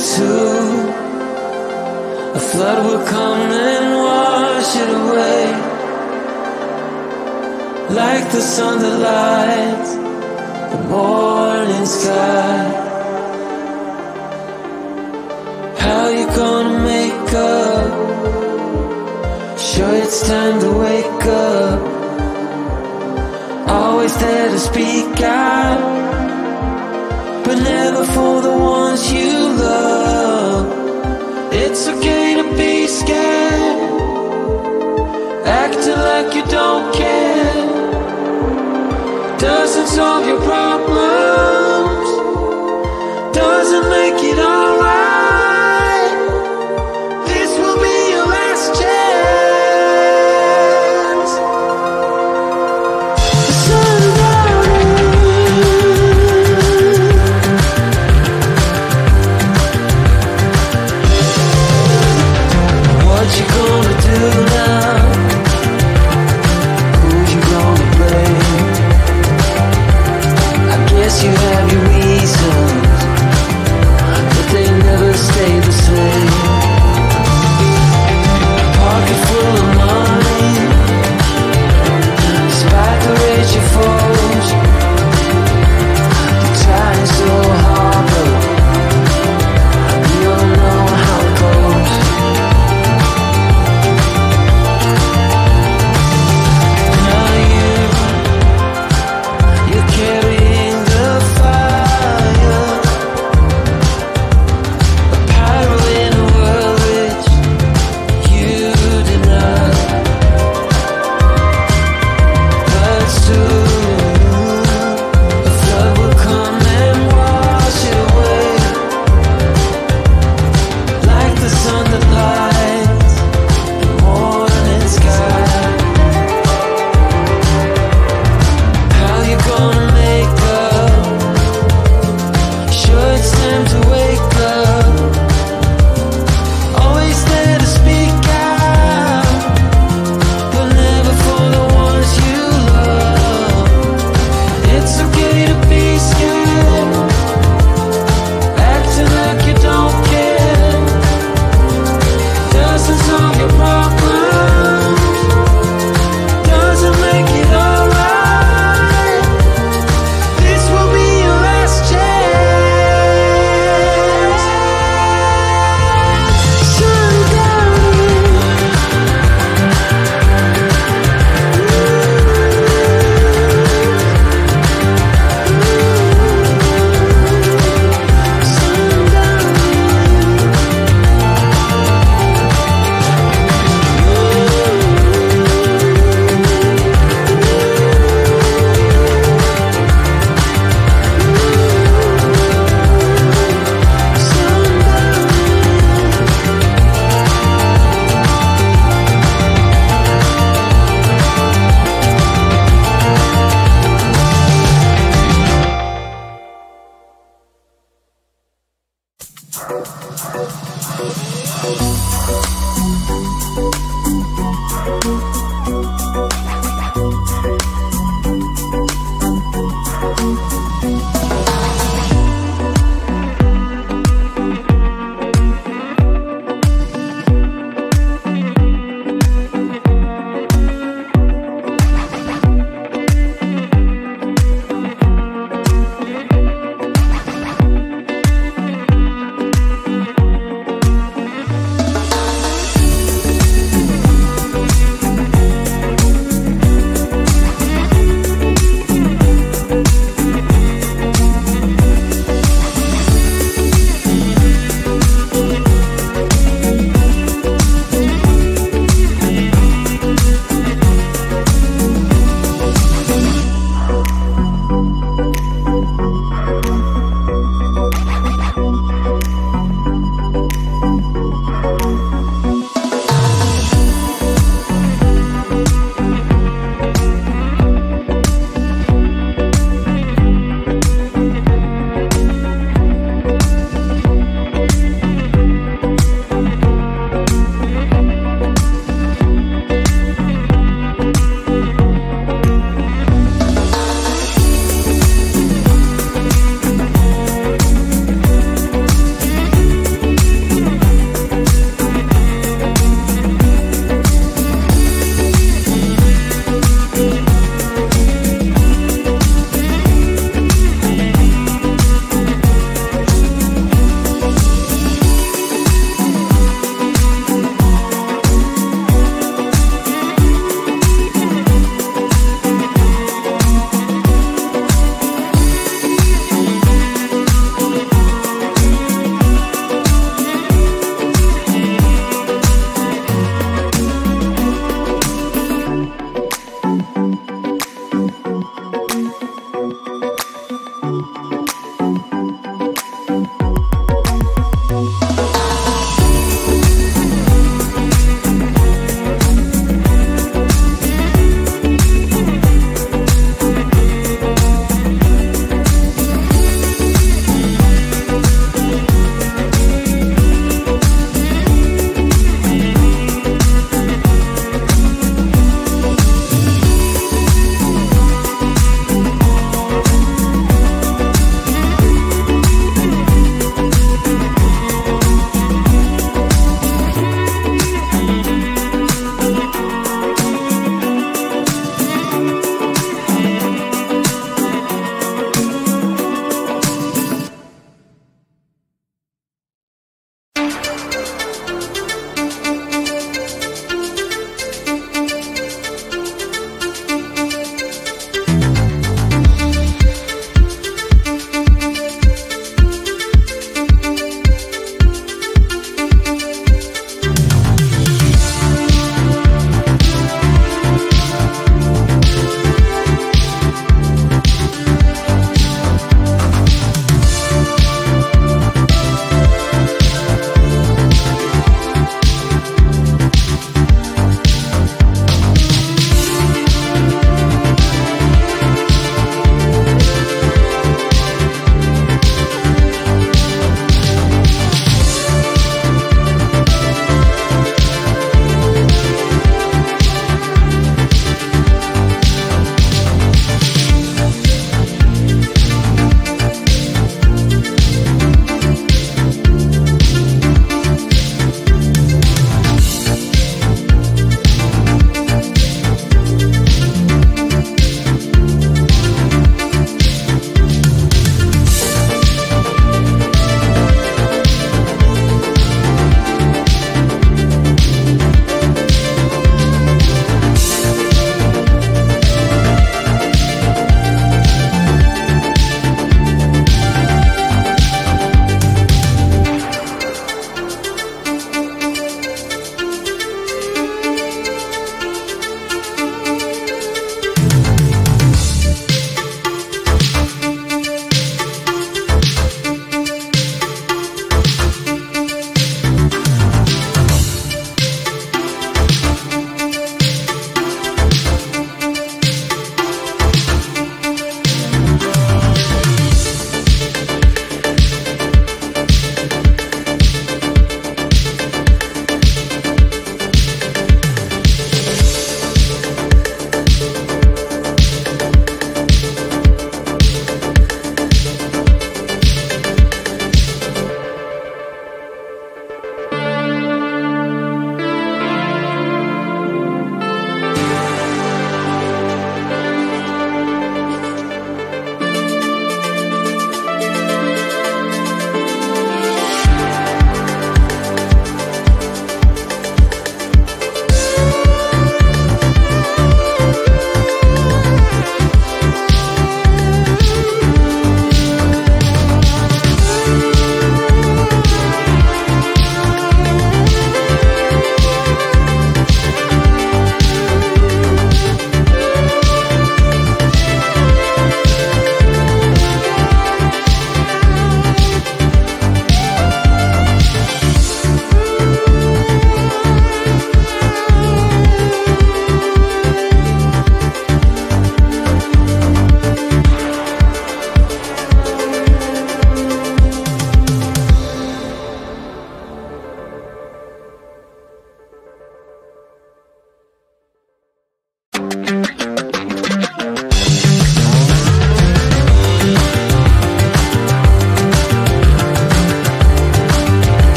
soon a flood will come and wash it away, like the sun that lights the morning sky. How you gonna make up? Sure it's time to wake up. Always there to speak out, but never for the ones you love. It's okay to be scared, acting like you don't care. Doesn't solve your problems, doesn't make it alright. This will be your last chance. The sun what you gonna do now? Who you gonna blame? I guess you have your reasons, but they never stay the same. Pocket full of money, despite the rage you foes. You're trying so hard, but you don't know how it goes. Now you're carrying the fire, a pyro in a world which you deny. But soon the flood will come and wash it away, like the sun that lights the morning sky. How you gonna make up? Sure it's time to wake up. Always there to speak out, but never for the ones you love. It's okay to be scared, acting like you don't care. Doesn't solve your problems, doesn't make it alright. This will be your last chance. Sundown.